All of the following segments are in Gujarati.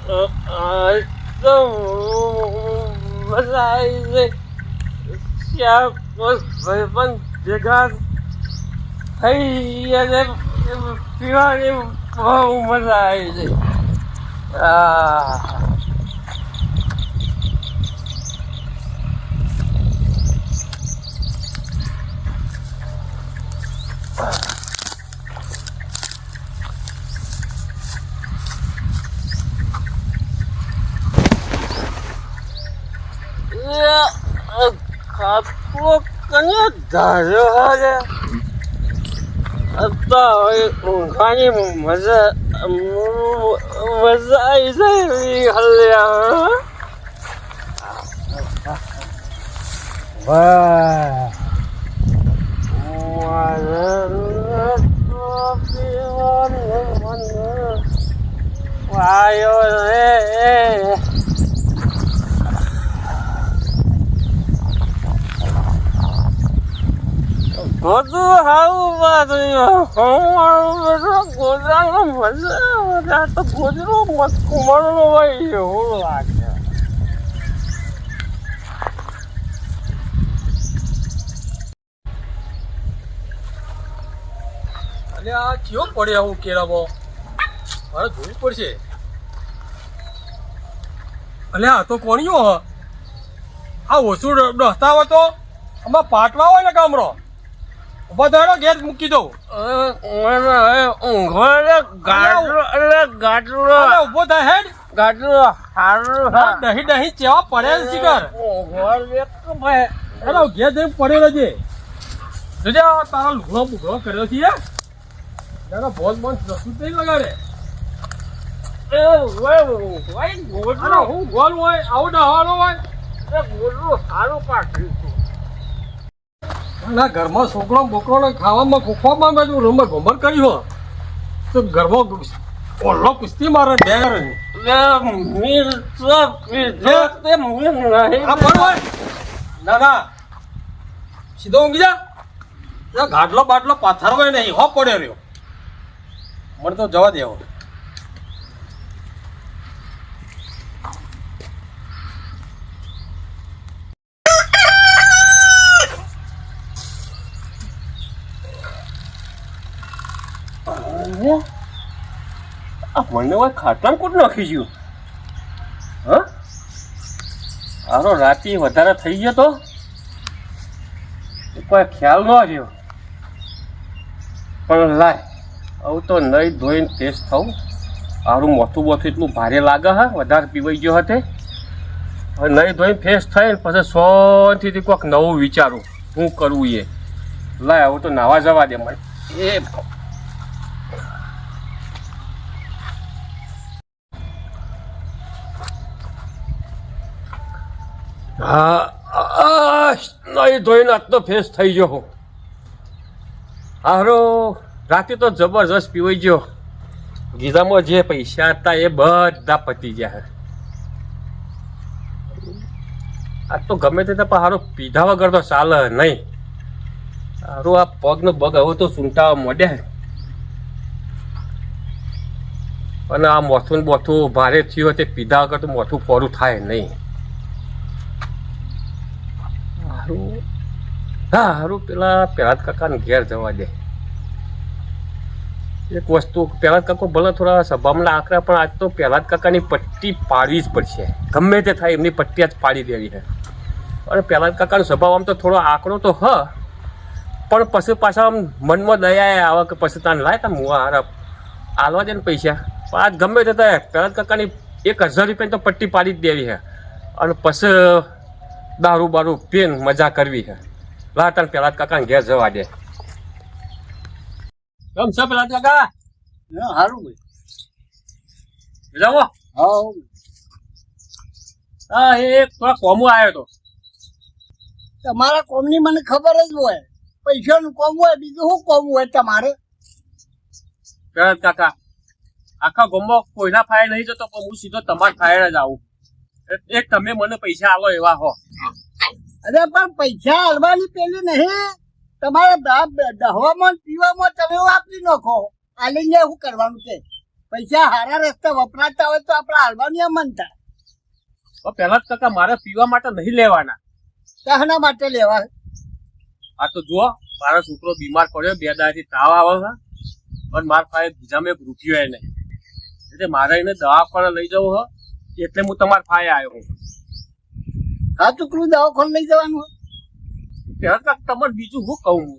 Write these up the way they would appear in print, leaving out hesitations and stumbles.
તો મજા આવી જાય ભાઈબંધ ભેગા થઈ અને પીવાની બહુ મજા આવી જાય. ખાતો કને ધાર્યો હારે ઊંઘાની મજા આવી જાય હલ્યા. વાયો રે બધું હાવું બાદ ગોજરાનો મજા તો ગોજરો મસ્ત કુમારનો ભાઈ એવું લાગે. અને આ કયો પડે આવું કેળામાં મારે જોવું પડશે. અલે આ તો કોણીઓ હ આ ઓછું ડસતા હોય તો આમાં પાટવા હોય ને કામરો ઉભા થયો ગેસ મૂકી દઉં. ગાટલો ઉભો થાય હેડ ગાટલો સારું દહીં દહીં ચેવા પડે શીખર એનો ઘેર જઈને પડેલો છે. જોજે તારા લુગડો બુગડો કર્યો છે એનો બોલ બોલ રસું નહીં લગાડે. હું ગોલ હોય આવું ડહાલો હોય સારું પાઠ્યું ના ઘરમાં છોકરો બોકરો ખાવામાં કોખવામાં મેં રમત ભમર કર્યું તો ઘરમાં ઓલો કુસ્તી મારે ડેર ના ના સીધો ઊંઘી જા. ગાડલો બાટલો પાથર હોય નહીં હો પડ્યો રહ્યો મને તો જવા દેવો. મને હોય ખાટલા કોટ નાખી ગયું. હા આરો રાતી વધારે થઈ ગયો તો કોઈ ખ્યાલ ન રહ્યો. પણ લાય આવું તો નહીં ધોઈને ટેસ્ટ થવું. આરું મોથું બોથું એટલું ભારે લાગે હા વધારે પીવાઈ ગયો હતે. હવે નહીં ધોઈને ફેસ થાય ને પછી શાંતિથી કોઈક નવું વિચારું શું કરવું એ. લાય આવું તો નાવા જવા દે મને એ. હા નહીં ધોઈને આજ તો ફેસ થઈ ગયો હું. હારો રાતે તો જબરજસ્ત પીવાઈ ગયો. ગીધામાં જે પૈસા હતા એ બધા પતી ગયા. આજ તો ગમે તે પણ હારો પીધા વગર તો ચાલે નહીં. હારું આ પગનો બગ હવે તો સૂંટાવા મોડ્યા અને આ મોથું બોથું ભારે થયું તે પીધા વગર તો મોથું ફોરું થાય નહીં. હા હારું પેલા પહેલાદ કાકાને ઘેર જવા દે. એક વસ્તુ પહેલાદ કાકો ભલે થોડા સભામાં આકરા પણ આજ તો પહેલાદ કાકાની પટ્ટી પાડવી જ પડશે. ગમે તે થાય એમની પટ્ટી જ પાડી દેવી છે. અને પહેલાદ કાકાનો સ્વભાવ આમ તો થોડો આકરો તો પણ પછી પાછા આમ મનમાં દયા આવે કે પછી તાને લાય તા મુવા હારા આલવા દે ને પૈસા. પણ આજ ગમે તે થાય પહેલાદ કાકાની 1000 રૂપિયાની તો પટ્ટી પાડી જ દેવી છે. અને પછી દારૂ બારૂ પીને મજા કરવી છે. લાટાને પહેલાદ કાકાને ઘેર જવા દે. કેમ છે પહેલાદ કાકા? સારું ભાઈ જાવો. હા એ થોડા કોમો આવ્યો તો. તમારા કોમની મને ખબર જ હોય. પૈસાનું કોમ હોય બીજું શું કોમ હોય તમારે? પહેલાદ કાકા આખા ગામમાં કોઈના ફાયર નહીં જતો પણ હું સીધો તમારા ફાયર જ આવું. એક તમે મને પૈસા આલો એવા હો. અરે પણ પૈસા હાલવાની પેલી નહીં. તમારે દહવામાં પીવામાં તમે વાપરી નાખો. આ લઈને શું કરવાનું છે? પૈસા હારા રસ્તે વપરાતા હોય તો આપણે હાલવાની મન થાય. પણ પહેલા જ કાકા મારે પીવા માટે નહીં લેવાના. શાના માટે લેવા? આ તો જુઓ, મારો છોકરો બીમાર પડ્યો, 2 દાડાથી તાવ આવે છે અને મારા પાસે બીજામાં 1 રૂપિયો નહીં, એટલે મારે એને દવાખાને લઈ જવું છે, એટલે હું તમારા પાસે આવ્યો હું. હા છોકરું દવાખાને લઈ જવાનું હોય? પહેલા કાકા તમારે બીજું શું કહું હું,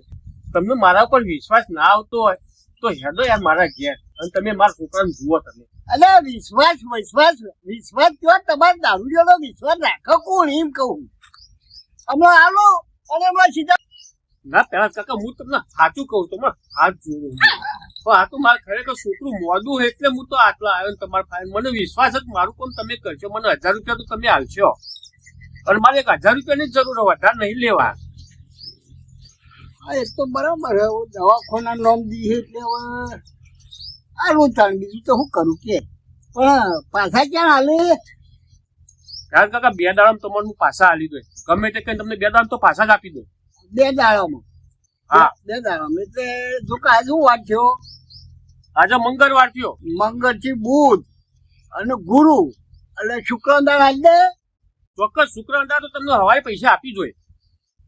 તમને મારા ઉપર વિશ્વાસ ના આવતો હોય તો હેડો યાર મારા ઘેર, અને તમે મારા છોકરાને જુઓ. તમે અલે વિશ્વાસ કયો? તમારે દારૂડિયાનો વિશ્વાસ રાખો કોણ? એમ કહું હમણાં આલો અને હમણાં સીધા. ના પહેલા કાકા હું તમને સાચું કહું, તમારે હાથ જોડું, પણ આ તો મારે ખરેખર છોકરું મોડું હોય એટલે હું તો આટલા આવ્યો ને તમારા પાસે. મને વિશ્વાસ જ મારું કોણ તમે કરશો, મને 1000 રૂપિયા તો તમે આવશો, અને મારે 1000 રૂપિયાની જ જરૂર હોય, વધારે નહીં લેવા. હા એ તો બરાબર હે, દવાખાના નામ દી એટલે હવે આવું તાણ, બીજું તો શું કરું કે. પણ પાછા ક્યાં હાલે? કારણ કાકા 2 દાડામાં તમારે હું પાછા આલી દઉં, ગમે તે કઈ તમને 2 દાડામાં તો પાછા જ આપી દઉં. 2 દાડામાં? હા 2 દાડામાં એટલે જો કે આજે શું વાત થયો? આજે મંગળવાર થયો. મંગળ થી બુધ અને ગુરુ એટલે શુક્રવાર આજ દે. ચોક્કસ શુક્રવાર તો તમને હવાઈ પૈસા આપી જોઈએ.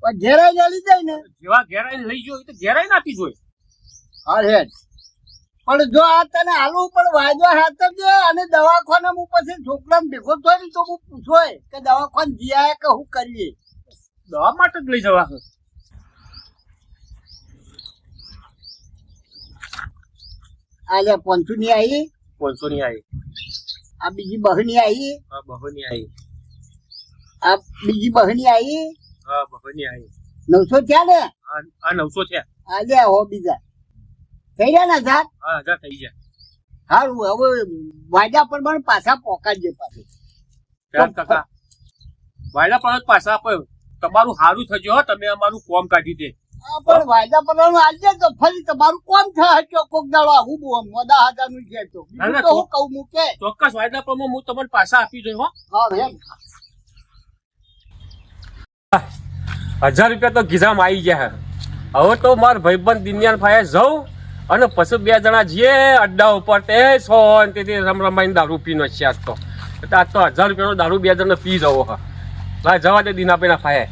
પણ ઘેરાઈ ચાલી જાય ને? જેવા ઘેરાઈને લઈ ગયો તો ઘેરાઈને આપી જોઈએ. હા હેડ. પણ જો આ તને હાલવું પણ વાયદો હાથવજે, અને દવાખાના હું પછી છોકરાને ભેગો થયો ને તો હું પૂછોય કે દવાખાને જીયા કે શું કરીએ. દવા માટે જ લઈ જવા. આલે 500 ની આવી, 500 ની આવી, આ બીજી 2 ની આવી, હા 2 ની આવી, આ બીજી 2 ની આવી, હા 2 ની આવી. 900 થયા ને? આ 900 થયા. આલે હો બીજા થઈ ગયા ને 1000? હા 1000 થઈ ગયા. સારું, હવે વાયદા પ્રમાણે પાછા પોકાડજે પાછું. ચાલ કાકા વાયદા પણ પાછા આપો, તમારું સારું થજો હો, તમે અમારું કોમ કાઢી દે. હા પણ વાયદા પ્રમાણે આવજે તો ફરી તમારું કોમ થાય કે કોક દાડો આવું બહુ મોડા 1000 નું છે તો બીજું તો હું કહું હું કે ચોક્કસ વાયદા પ્રમાણે હું તમને પાછા આપી દઉં હો. હા ભાઈ 1000 રૂપિયા તો ગીઝામાં આવી ગયા. હવે તો મારા ભાઈબંધ દિનિયાન ફાયે જાઉં અને પછી 2 જણા જઈએ અડ્ડા ઉપર, તે શાંતિથી રમાઈને દારૂ પીનો છે આજ તો. એટલે આજ તો 1000 રૂપિયાનો દારૂ 2 જણા પી જવો. હા ભાઈ જવા દે દિનાભાઈના ફાયે.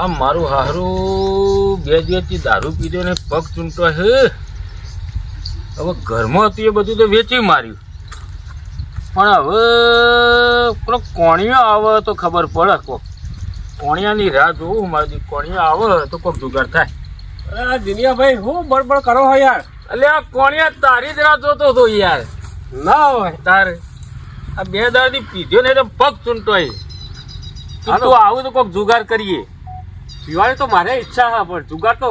આ મારું હારું 2 દિવસથી દારૂ પીધો ને પગ ચૂંટો હે. હવે ઘરમાં હતું એ બધું તો વેચી માર્યું, પણ હવે પેલો કોણિયો આવે તો ખબર પડે. કોક કોણિયાની રાહ જોવું મારી, કોણિયા આવે તો કોક જુગાડ થાય. અરે દિનિયાભાઈ હું બળબડ કરો હો યાર. એટલે આ કોણિયા તારી જ રાહ જોતો હતો યાર. ના હોય તારે આ 2 દાડાથી પીધો ને તો પગ ચૂંટો હે. તું આવું તો કોક જુગાડ કરીએ. પીવાની તો મારે ઈચ્છા હા, પણ જુગાર તો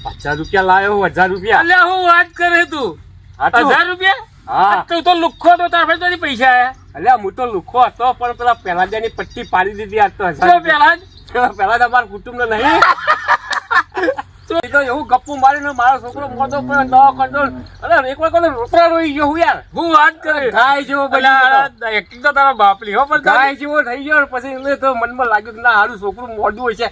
1000 રૂપિયા લાવ્યો, 1000 રૂપિયા. એટલે હું વાત કરે તું? 1000 રૂપિયા? હા તું તો લુખ્ખો તો તાર પાસે પૈસા આયા. અલ્યા હું તો લુખો હતો, પણ પેલા પહેલાજાની પટ્ટી પાડી દીધી આજ તો. પેલા પેલા તમારા કુટુંબ ને નહીં તો એવું ગપ્પુ મારીને મારો છોકરો મોટો પણ દવા કરતો. અરે એક વાર રોતરા રોઈ ગયો હું યાર. હું વાત કરે ગાય જેવો પેલા એક્ટિંગ તો તારા બાપલી હો, પણ ગાય જેવો થઈ ગયો. પછી એને તો મનમાં લાગ્યું કે ના હારું છોકરું મોડું હોય છે,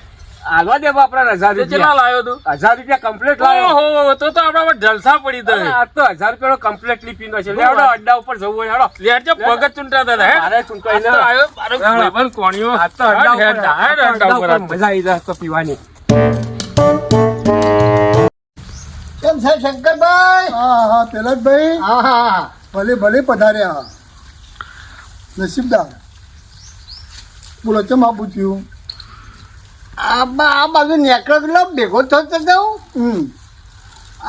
હાલવા દે બાપરા 1000 કેટલા રૂપિયા. લાવ્યો તું? 1000 રૂપિયા કમ્પ્લીટ લાવ્યો. ઓહો, તો આપડા પર જલસા પડી અરે દે. આ તો 1000 રૂપિયાનો કમ્પ્લીટલી પીનો છે. લેવડો અડ્ડા ઉપર જવું હોય હેડો. લેટ પગ જ ચૂંટાતા હતા હે. મારે ચૂંટાઈ આ તો આવ્યો મારો ભાઈબંધ કોણિયો. આ તો અડ્ડા ઉપર અડ્ડા ઉપર મજા આવી જાય તો પીવાની. કેમ છે શંકરભાઈ? હા હા પેલતભાઈ, હા હા ભલે ભલે પધાર્યા. નસીબદાર બોલો, ચમ આ પૂછ્યું? આ બાજુ નેકળો ભેગો થતો જાઉં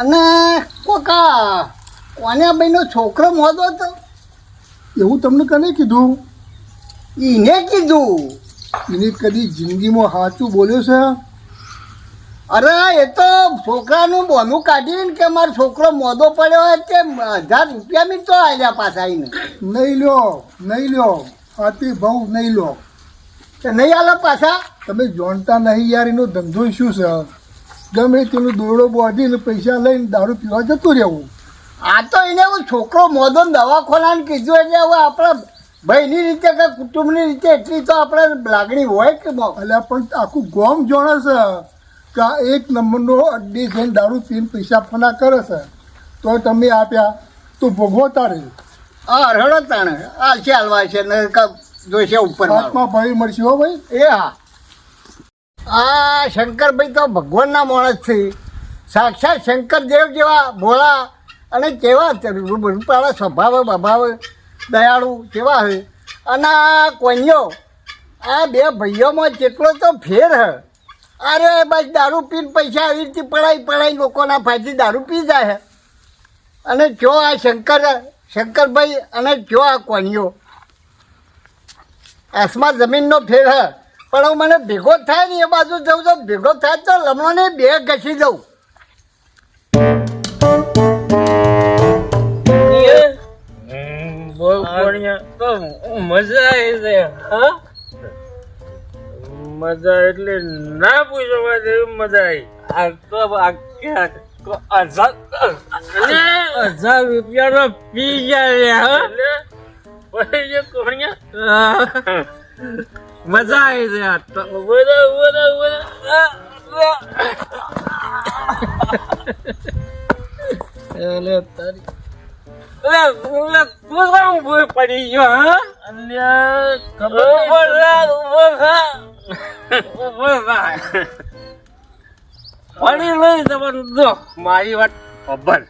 અને કોકા કોન્યાભાઈનો છોકરો મોદો હતો. એવું તમને કને કીધું? એને કીધું. એને કદી જિંદગીમાં સાચું બોલ્યો છે? અરે એ તો છોકરાનું બોનું કાઢીને કે મારો છોકરો મોદો પડ્યો હોય તે 1000 રૂપિયા મી તો આવ્યા પાછા આવીને. નહીં લ્યો હાથી ભાવ નહીં લો. તો નહીં આલો પાછા? તમે જાણતા નહીં યાર, એનો ધંધો શું છે. ગમે તેનો દોરડો બાંધીને પૈસા લઈને દારૂ પીવા જતું રહેવું. આ તો એને હું છોકરો મોદો દવાખાનાને કીધું એટલે હવે આપણા ભાઈની રીતે કે કુટુંબની રીતે એટલી તો આપણે લાગણી હોય કે એટલે પણ આખું ગામ જાણે છે કે આ 1 નંબરનો અડ્ડી થઈને દારૂ પીને પૈસા ફના કરે છે, તો તમે આપ્યા. તું ભોગવો તારે હા રડો તાણે આ છે હલવા છે ને જોઈશે ઉપર વાળો. હાથમાં ભાઈ મળશે હો ભાઈ. એ હા આ શંકરભાઈ તો ભગવાનના માણસ છે સાક્ષાત શંકરદેવ જેવા ભોળા અને કેવા રૂપાળા સ્વભાવ બભાવ દયાળુ કેવા છે અને આ કોન્યો આ બે ભાઈઓમાં જેટલો તો ફેર હ અરે બસ દારૂ પીને પૈસા આવી રીતે પડાઈ લોકોના ફાયદે દારૂ પી જાય અને જો આ શંકરભાઈ અને જો આ કોન્યો આસમાન જમીનનો ફેર હ પણ હું મને ભેગો થાય ને એ બાજુ જઉં તો ભેગો થાય તો લમણોને બે ઘસી દઉં. બોલ કોણિયા. તો મજા આવી છે હા મજા એટલે ના પૂછવા જેવી મજા આવી. આ તો હજાર રૂપિયાનો પી ગયા હા એટલે પડી ગયો કોણિયા. મજા આવી છે આ તો એટલે તારી પડી ગયો હા અલ્યા પડી લઈ જવાનું જો મારી વાત ખબર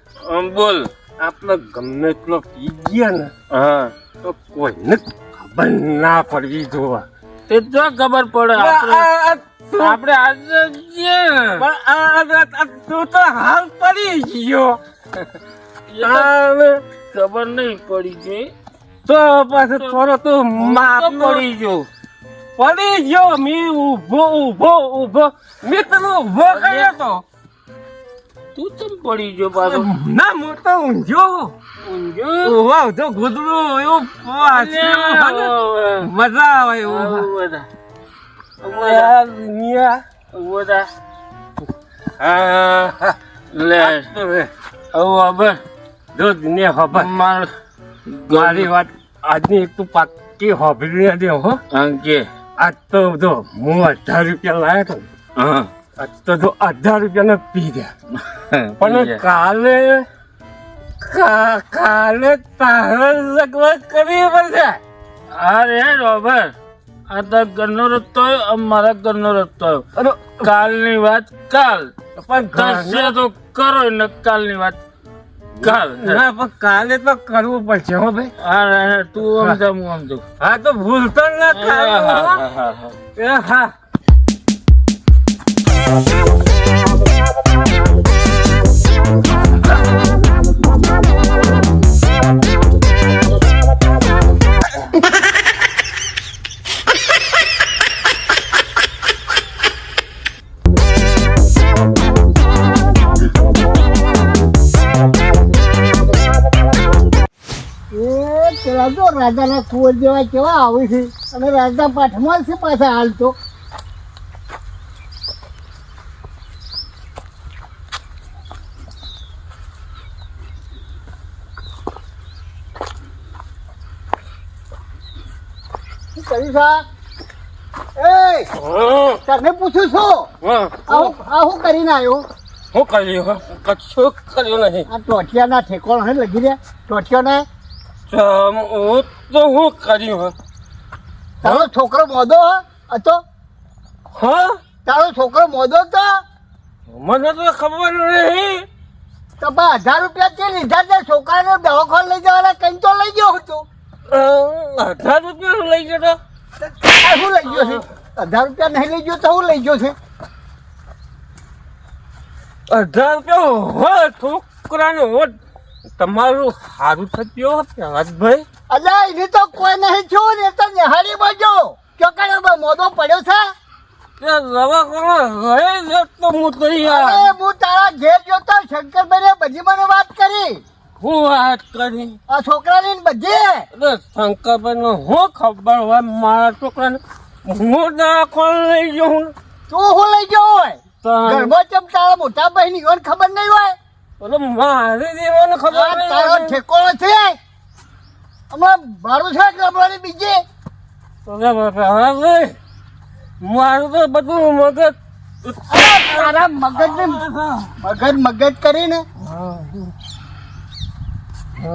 બોલ. આપણે ગમે એટલો પી ગયા ને હા તો કોઈને ખબર ના પડવી જોવા તે તો ખબર પડે આપણે આજે જઈએ ને. તું તો હાલ પડી ગયો ખબર નહીં પડી ગઈ તો પાછું થોડો તું માપ પડી ગયો. પડી ગયો મી ઊભો મેં તને ઊભો કર્યો તો તું ચમ પડી ગયો પાછો. ના હું તો ઊંઘ્યો વાહ તો ગુદડું એવું મજા આવે એવું મારી વાત આજની એક તું પાકી હોભરી દે હો અંકે આજ તો જો હું 1000 રૂપિયા લાવ્યો તો હા આજ તો જો 1000 રૂપિયા પી ગયા પણ કાલે તારે સગવડ કરવી પડશે. અરે રોબર આ તો ઘરનો રસ્તો મારા ઘરનો રસ્તો કાલની વાત કાલ પણ થશે તો કરો ને કાલની વાત કાલ. ના પણ કાલે તો કરવું પડશે હો ભાઈ. હા તું સમજા હું સમજુ. હા તો ભૂલતો જ ના કાલે હા પેલા જો રાજાના કુંવર જેવા કેવા આવે છે અને રાજા પાઠમાં છે પાછા હાલ તો શું કર્યું સા તને પૂછું છું આ શું કરીને આવ્યો શું કર્યું કશું કર્યું નહીં આ ટોટિયાના ઠેકોણ હે લગી રહ્યા ટોટિયાના હું તો શું કર્યું તારો છોકરો મોદો હતો હા તારો છોકરો મોદો હતો મને તો ખબર નહીં તો 1000 રૂપિયા તે લીધા તે છોકરાને દવાખાને લઈ જવાના કઈ તો લઈ ગયો હતો 1000 રૂપિયા લઈ ગયો શું લઈ ગયો છે 1000 રૂપિયા નહીં લઈ ગયો તો શું લઈ ગયો છે 1000 રૂપિયા હો છોકરાનો હો તમારું સારું થયું પ્રહલાદભાઈ અલ્યા એની તો કોઈ નહીં છું ને તો નિહાળી બજો ચોકડે મોદો પડ્યો છે દવાખાના રહે છે તો હું તો અરે હું તારા ઘેર જોતો શંકરભાઈ બધી મને વાત કરી હું વાત કરી આ છોકરાની ને બધી શંકરભાઈ નો હું ખબર હોય મારા છોકરાને હું દવાખાને લઈ જાઉં તું શું લઈ ગયો હોય ઘરમાં ચમ તારા મોટા ભાઈ ની ખબર નહીં હોય મારી દેવાને ખબર આ તારો ઠેકોણો છે હમણાં મારું છે ગમવાની બીજી મારું તો બધું મગજ તારા મગજ કરીને હવે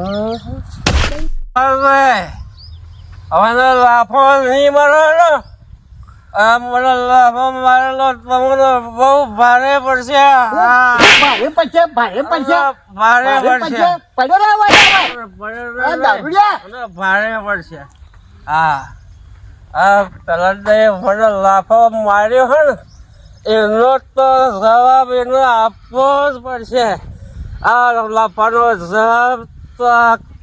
લાફો નહીં મારો મને લાફો મારેલો તમને બહુ ભારે પડશે ભારે પડશે ભારે પડશે ભારે પડશે પડ્યો રે આ દારૂડિયા ભારે પડશે હા પેલા મને લાફો માર્યો હે ને એનો તો જવાબ એને આપવો જ પડશે આ લાફાનો જવાબ તો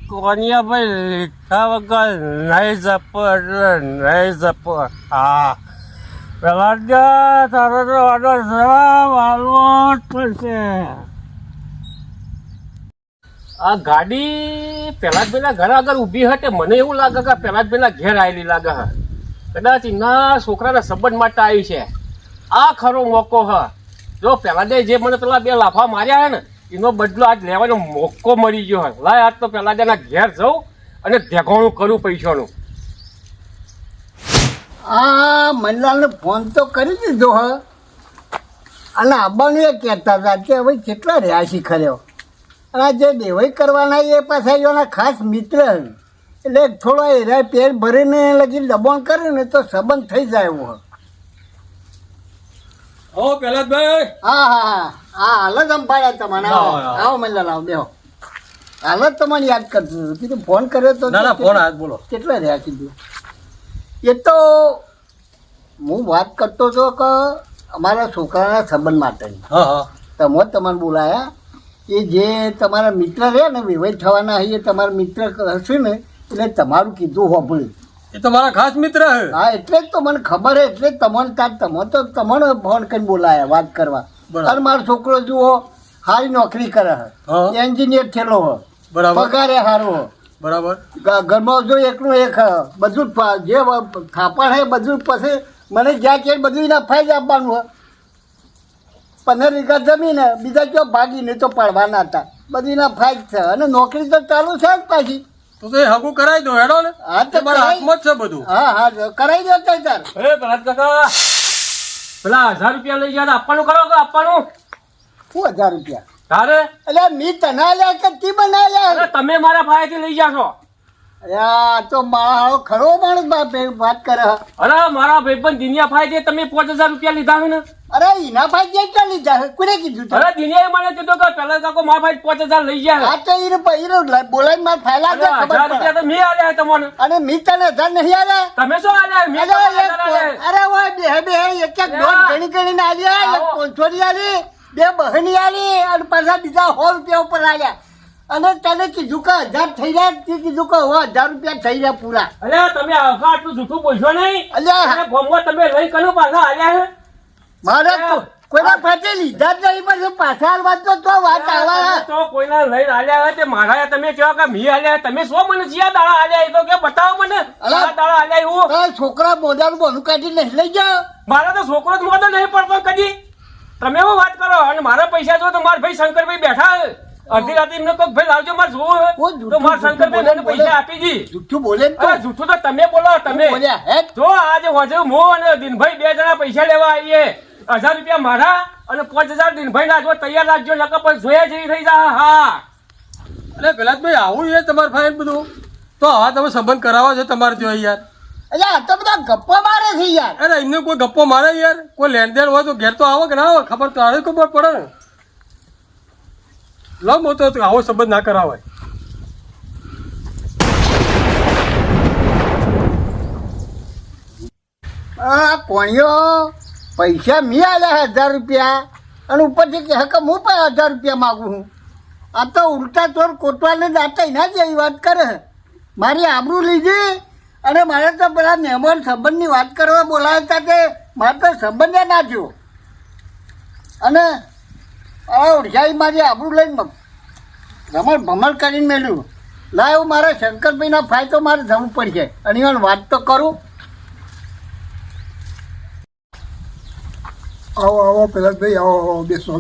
કોનિયાભાઈ લીધા વગર નહીં જપો એટલે નહીં જપો હા પેલા તારો તો આનો જવાબ આવવો જ પડશે. આ ગાડી પેલા ઘર આગળ ઊભી હતી મને એવું લાગે કે પેલા ઘેર આવેલી લાગે હ કદાચ એના છોકરાના સંબંધ માટે આવી છે. આ ખરો મોકો હ જો પેલા જે મને પેલા 2 લાફા માર્યા હે ને એનો બદલો આજ લેવાનો મોકો મળી ગયો હે. લાય આજ તો પેલા જેના ઘેર જવું અને ધેગોણું કરું પૈસાનું. આ મનલાલને ફોન તો કરી દીધો હ અને આબાનું એ કહેતા હતા કે હવે કેટલા રહ્યા શીખર્યો અને આ જે દેવાઈ કરવાના એ પાછા એના ખાસ મિત્ર એટલે થોડો એરા પેર ભરીને લગી દબાણ કરે ને તો સંબંધ થઈ જાય એવું હો પેલા ભાઈ હા હા હા હા હાલ જ અંબાડ્યા તમારે આવો આવો મનલાલ આવો બેહો હાલ જ તમને યાદ કરતું હતું કીધું ફોન કર્યો તો ના ફોન આજ બોલો કેટલા રહ્યા કીધું એ તો હું વાત કરતો હતો કે અમારા છોકરાના સંબંધ માટેની હા હા તમે તમને બોલાયા એ જે તમારા મિત્ર રહ્યા ને વિવાહ થવાના એ તમારા મિત્ર હશે ને એટલે તમારું કીધું હોભળ્યું એ તો મારા ખાસ મિત્ર હે હા એટલે જ તો મને ખબર હે એટલે જ તમને ફોન કરીને બોલાયા વાત કરવા બરાબર. અને મારો છોકરો જુઓ સારી નોકરી કરે હા. હે એન્જિનિયર થયેલો હો બરાબર. પગારે સારો હો બરાબર ઘરમાં જો એકનું એક હ. બધું જે થાપણ હે બધું પછી મને જ્યાં ક્યાં બધું એના ફાઈ જ આપવાનું હોય 15 વીઘા જમીન હે બીજા ક્યાં ભાગીને તો પડવાના હતા બધું એના ફાઈ જ છે અને નોકરી તો ચાલુ છે જ પાછી તો એ હગું કરાવી દો હેડો ને હા તો એ મારા હાથમાં જ છે બધું હા હા કરાવી દો તાર એ પેલા કાકા પેલા 1000 રૂપિયા લઈ ગયા આપવાનું કરો કે આપવાનું શું 1000 રૂપિયા તારે એટલે મી તને લ્યા કે તી અરે બનાવ્યા તમે મારા ભાઈથી લઈ જાશો. અરે તો મારો ખરો માણસ વાત કરે હ. અરે મારા ભાઈબંધ દિનિયા ભાઈ તમે 5000 રૂપિયા લીધા છે ને. અરે એના ભાઈ ક્યાં લીધા છે? કોને કીધું તને? અરે દિનિયાએ મને કીધું કે પેલા કાકો મારા ભાઈ 5000 લઈ ગયા આ તો ઈને બોલાઈને માર ફાયલા દે ખબર 1000 રૂપિયા પડે. તો મેં આલ્યા તમને. અને મી તને 1000 નહીં આલ્યા? તમે શું આલ્યા મેં અરે તમને એક 1000 આલ્યા. અરે ઓય બે એક એક દોન ઘણી ઘણી ને આલ્યા એક આવો. 500 ની આલી 2 બહની આલી અને પાછા બીજા 100 રૂપિયા ઉપર આલ્યા અને તને કીધું કે 1000 થઈ જાય તે કીધું કે 1000 રૂપિયા થઈ જાય પૂરા. અરે તમે આટલું જૂઠું બોલશો નહીં. અલ્યા. અને ગોમમાં તમે લઈ કનું પાછા આલ્યા છે. મારે કોઈના પાસે લીધા જ નહીં પછી પાછા હાલવા તો વાત આવે તો કોઈના લઈને આલ્યા હોય તે મારા તમે કહો કે મી આલ્યા તમે શું મને જ્યાં દાડા આલ્યા એ તો કે બતાવો મને આ દાડા આલ્યા એવું. આ છોકરા મોઢાનું બોનું કાઢી નહીં લઈ જાઓ. મારા તો છોકરો જ મોટો નહીં પડતો કદી. તમે એવું વાત કરો અને મારા પૈસા જો તો મારા ભાઈ શંકરભાઈ બેઠા છે. અડધી રાતે એમને કોઈ ભાઈ લાવજો મારે જોવું હોય કોઈ જૂઠું તો મારા શંકરભાઈ મને બોલે. પૈસા આપી દી. જુઠ્ઠું બોલે ને અરે જૂઠું તો તમે બોલો તમે બોલ્યા હે જો આજે હોજે હું અને દિનભાઈ 2 જણા પૈસા લેવા આવીએ 1000 રૂપિયા મારા અને 5000 દિનભાઈ ના જો તૈયાર રાખજો નકર પછી જોયા જેવી થઈ જા. હા એટલે પેલા ભાઈ આવું છે તમારા ભાઈ બધું તો હવે તમે સંબંધ કરાવો છો તમારે જો યાર એટલે આ તો બધા ગપ્પા મારે છે યાર. અરે એમને કોઈ ગપ્પો મારે યાર કોઈ લેણ દેણ હોય તો ઘેર તો આવો કે ના આવે ખબર તો આવે ખબર પડે ને લો મોતો આવો સંબંધ ના કરાવાય. આ કોણીઓ પૈસા મી આલ્યા 1000 રૂપિયા અને ઉપરથી કહે કે હું પણ 1000 રૂપિયા માગું છું. આ તો ઉલટા ચોર કોટવાને દાતા એના જેવી વાત કરે. મારી આબરૂ લીધી અને મારે તો પેલા મહેમાન સંબંધની વાત કરવા બોલાવતા તે મારે તો સંબંધે ના થયો અને આ ઓળખાઈ મારી આબરૂ લઈને રમણ ભમણ કરીને મેળ્યું. લાવ મારા શંકરભાઈના ફાય તો મારે જવું પડશે અને એમાં વાત તો કરું. આવો પેલા ભાઈ આવો બેસો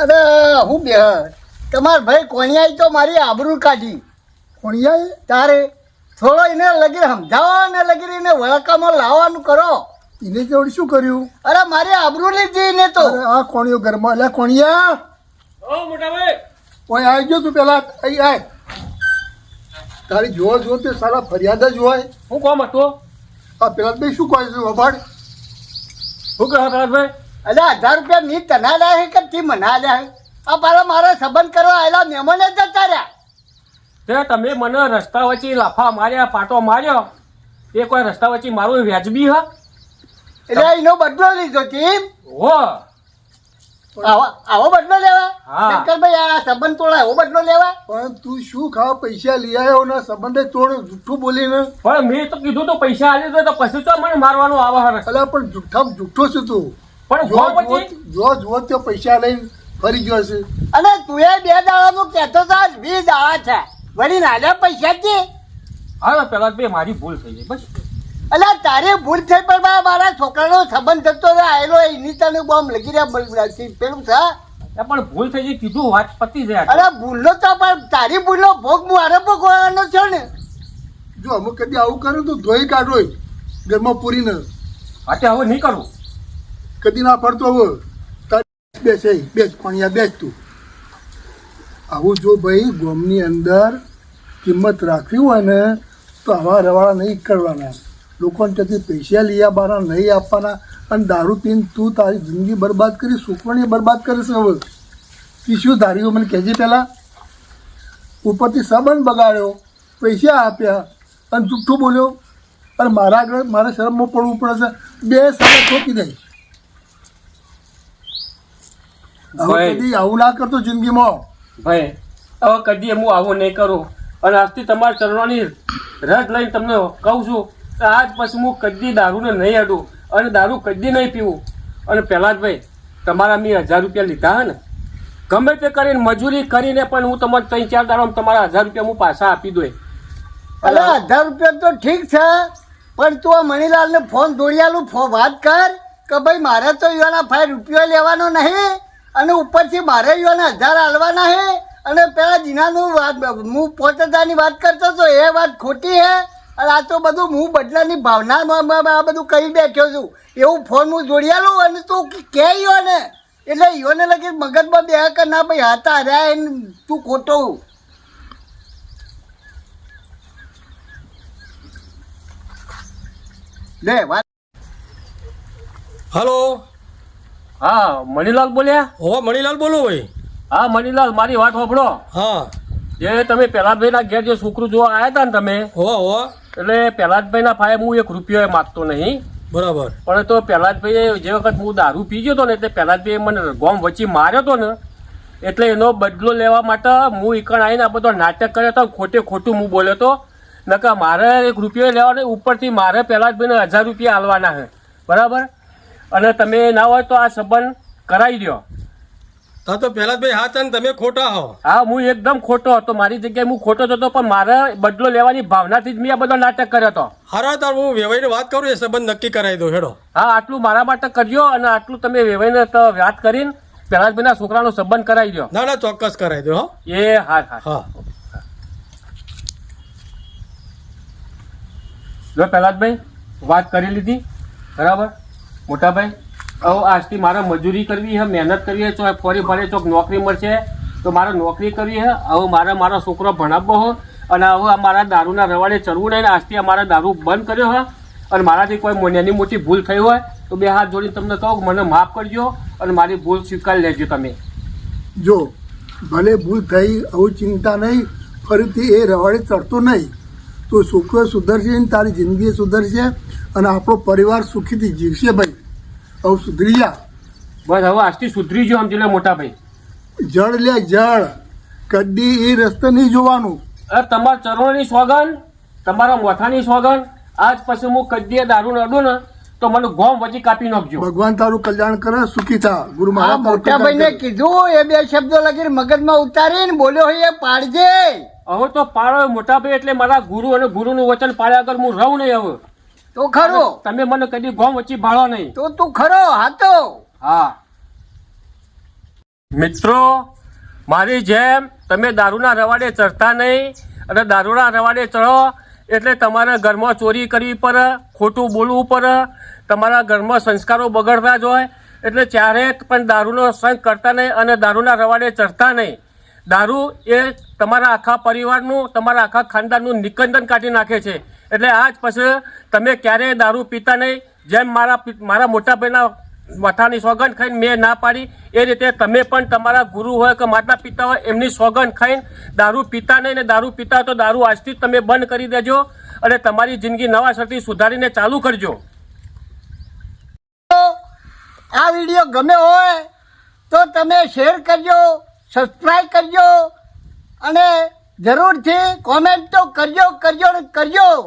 અરે હું બે તમારા ભાઈ કોણિયાઈ તો મારી આબરૂ કાઢી. કોણિયાએ તારે થોડો એને લગી સમજાવો ને લગી એને વળકામાં લાવવાનું કરો. એને કેવડું શું કર્યું? અરે મારી આબરૂ લીધી એને તો. અરે આ કોણિયો ઘરમાં એટલે કોણિયા ઓ મોટા ભાઈ ઓય આવી ગયો તું પેલા અહીં આય. તારી જો તે સારા ફરિયાદ જ હોય. હું કોમ હતો આ પેલા ભાઈ શું કહે છે વભાડ? શું કહો પ્રહલાદભાઈ? એટલે 1000 રૂપિયા ની તના લે કે તી મના લે? આ પાછા મારા સંબંધ કરવા આવેલા મહેમાન જ જતા રહ્યા. તે તમે મને રસ્તા વચ્ચે લાફા માર્યા, પાટો માર્યો, એ કોઈ રસ્તા વચ્ચે મારું વ્યાજબી હ? એટલે એનો બદલો લીધો ટીમ. હો આવો બદલો લેવા? હા. શંકરભાઈ આ સંબંધ તોડા આવો બદલો લેવા? પણ તું શું ખાવા પૈસા લઈ આવ્યો ને સંબંધે તોડ જૂઠું બોલીને? પણ મેં તો કીધું તો પૈસા આલી તો પછી તો મને મારવાનો આવે હરસ. અલા પણ જૂઠામાં જૂઠો છે તું. પણ જો ગોળ પછી જો તે પૈસા લઈને ફરી ગયો છે. અને તું એ 2 દાડાનું કહેતો તો આજ 20 દાડા છે વળી નાના પૈસા છે. હા પેલા ભાઈ મારી ભૂલ થઈ ગઈ બસ. અલા તારી ભૂલ થઈ પણ મારા છોકરાનો સંબંધ થતો આવેલો એની તને બોમ્બ લગી રહ્યા પેલું છે. એ પણ ભૂલ થઈ ગઈ કીધું વાત પતી જાય. અરે ભૂલનો તો પણ તારી ભૂલનો ભોગ હું આરે ભોગવવાનો છો ને. જો અમુક કદી આવું કર્યું તો ધોઈ કાઢો ઘરમાં પૂરીને. હાટે હવે નહીં કરું. કદી ના પડતો હવે તારી બેસ બેસ પાણીયા બેસ તું. આવું જો ભાઈ ગોમની અંદર કિંમત રાખવી હોય ને તો આવા રવાડા નહીં કરવાના. લોકોને ત્યાંથી પૈસા લઈ બારા નહીં આપવાના અને દારૂ પીને તું તારી જિંદગી બરબાદ કરી, છોકરાની બરબાદ કરીશ. હવે તી શું ધાર્યું મને કહેજે પહેલાં? ઉપરથી સંબંધ બગાડ્યો, પૈસા આપ્યા અને જુઠ્ઠું બોલ્યો અને મારા આગળ મારે શરમમાં પડવું પડે છે. 2 સાલા ઠોકી દઈશ. હવે ભાઈ. કદી આવું ના કરતો જિંદગીમાં. ભાઈ હવે કદી હું આવું નહીં કરું અને આજથી તમારા ચરણોની રજ લઈને તમને કહું છું કે આજ પછી હું કદી દારૂને નહીં અડું અને દારૂ કદી નહીં પીવું. અને પહેલાં જ ભાઈ તમારા મેં 1000 રૂપિયા લીધા હે ને, ગમે તે કરીને મજૂરી કરીને પણ હું તમારે 3-4 દાડામાં તમારા 1000 રૂપિયા હું પાછા આપી દઉં. અલે 1000 રૂપિયા તો ઠીક છે પણ તું આ મણીલાલને ફોન દોડિયાલું વાત કર કે ભાઈ મારે તો યુવાના 5 રૂપિયા લેવાનો નહીં અને ઉપરથી મારે યુવાના 1000 હાલવાના હે. અને પેલા જીનાનું વાત હું 5000ની વાત કરતો તો એ વાત ખોટી હે. અને આ તો બધું હું બદલાની ભાવનામાં આ બધું કહી બેઠ્યો છું. એવું ફોન હું જોડિયાલું અને તું કે ને એટલે યોને લગી મગજમાં બે કે ના ભાઈ હતા રહ્યા એને તું ખોટો. લે વાત. હલો. હા મણીલાલ બોલ્યા? હો મણીલાલ બોલો ભાઈ. હા મણીલાલ મારી વાત સાંભળો. હા. જે તમે પહેલાદભાઈના ઘેર જે છોકરું જોવા આવ્યા હતા ને તમે, હો એટલે પહેલાદભાઈના ફાયે હું 1 રૂપિયો માગતો નહીં. બરાબર. પણ તો પહેલાદભાઈએ જે વખત હું દારૂ પી ગયો હતો ને એટલે પહેલાદભાઈએ મને ગોમ વચ્ચે માર્યો હતો ને એટલે એનો બદલો લેવા માટે હું ઈકણ આવીને આ બધો નાટક કર્યો હતો. ખોટું હું બોલ્યો હતો. નકર મારે 1 રૂપિયો લેવાનો, ઉપરથી મારે પહેલાદભાઈને 1000 રૂપિયા આલવાના છે. બરાબર? અને તમે ના હોય તો આ સંબંધ કરાવી દો. હા તો પહેલા ભાઈ હા છે ને તમે ખોટા હો. હા હું એકદમ ખોટો હતો, મારી જગ્યાએ હું ખોટો જ હતો પણ મારે બદલો લેવાની ભાવનાથી જ મેં આ બધો નાટક કર્યો હતો. હારા તાર હું વેવાઈને વાત કરું એ સંબંધ નક્કી કરાવી દો હેડો. હા આટલું મારા માટે કરજો અને આટલું તમે વેવાઈને તો વાત કરીને પહેલાદભાઈના છોકરાનો સંબંધ કરાવી દો. ના ચોક્કસ કરાવી દો. હો એ હા હા હા. જો પહેલાદભાઈ વાત કરી લીધી બરાબર. મોટાભાઈ હવે આજથી મારે મજૂરી કરવી છે, મહેનત કરવી છે, ચોક ફરી ફરી ચોક નોકરી મળશે તો મારે નોકરી કરવી છે. હવે મારે મારો છોકરો ભણાવવો હોય અને હવે મારા દારૂના રવાડે ચડવું નહીં. આજથી અમારે દારૂ બંધ કર્યો છે અને મારાથી કોઈ નાની મોટી ભૂલ થઈ હોય તો 2 હાથ જોડીને તમને કહું મને માફ કરજો અને મારી ભૂલ સ્વીકારી લેજો તમે. જો ભલે ભૂલ થઈ, આવું ચિંતા નહીં, ફરીથી એ રવાડે ચડતો નહીં તો છોકરો સુધરશે ને તારી જિંદગી સુધરશે અને આપણો પરિવાર સુખીથી જીવશે. ભાઈ હવે સુધરી જા. બસ હવે આજથી સુધરી ગયો સમજી લે મોટાભાઈ. જળ લે જળ, કદી એ રસ્તે નહીં જોવાનું. અરે તમારા ચરણોની સોગન, તમારા મોથાની સોગન, આજ પછી હું કદી દારૂ અડું ને તો મને ગોમ વચ્ચે કાપી નાખજો. ભગવાન તારું કલ્યાણ કરે, સુખી થા. ગુરુ આ મોટા ભાઈને કીધું એ 2 શબ્દો લગીને મગજમાં ઉતારીને બોલ્યો હોય એ પાડજે. હવે તો પાડો મોટાભાઈ એટલે મારા ગુરુ અને ગુરુનું વચન પાડ્યા વગર હું રહું નહીં. હવે તો ખરો તમે મને કદી ગોમ વચ્ચે ભાળો નહીં. તો તું ખરો હાતો. હા મિત્રો, મારી જેમ તમે દારૂના રવાડે ચડતા નહીં અને દારૂના રવાડે ચડો એટલે તમારા ઘરમાં ચોરી કરવી પડે, ખોટું બોલવું પડે, તમારા ઘરમાં સંસ્કારો બગડતા જ હોય. એટલે ચારે પણ દારૂનો સંગ કરતા નહીં અને દારૂના રવાડે ચડતા નહીં. દારૂ એ તમારા આખા પરિવારનું તમારા આખા ખાનદાનનું નિકંદન કાઢી નાખે છે. એટલે આજ પછી તમે ક્યારેય દારૂ પીતા નહીં. જેમ મારા મોટા ભાઈના મથાની સોગંદ ખાઈને મેં ના પાડી એ રીતે તમે પણ તમારા ગુરુ હોય કે માતા પિતા હોય એમની સોગંદ ખાઈને દારૂ પીતા નહીં. ને દારૂ પીતા હોય તો દારૂ આજથી જ તમે બંધ કરી દેજો અને તમારી જિંદગી નવા સરથી સુધારીને ચાલુ કરજો. આ વિડીયો ગમે હોય તો તમે શેર કરજો, સબસ્ક્રાઈબ કરજો અને જરૂરથી કોમેન્ટ તો કરજો.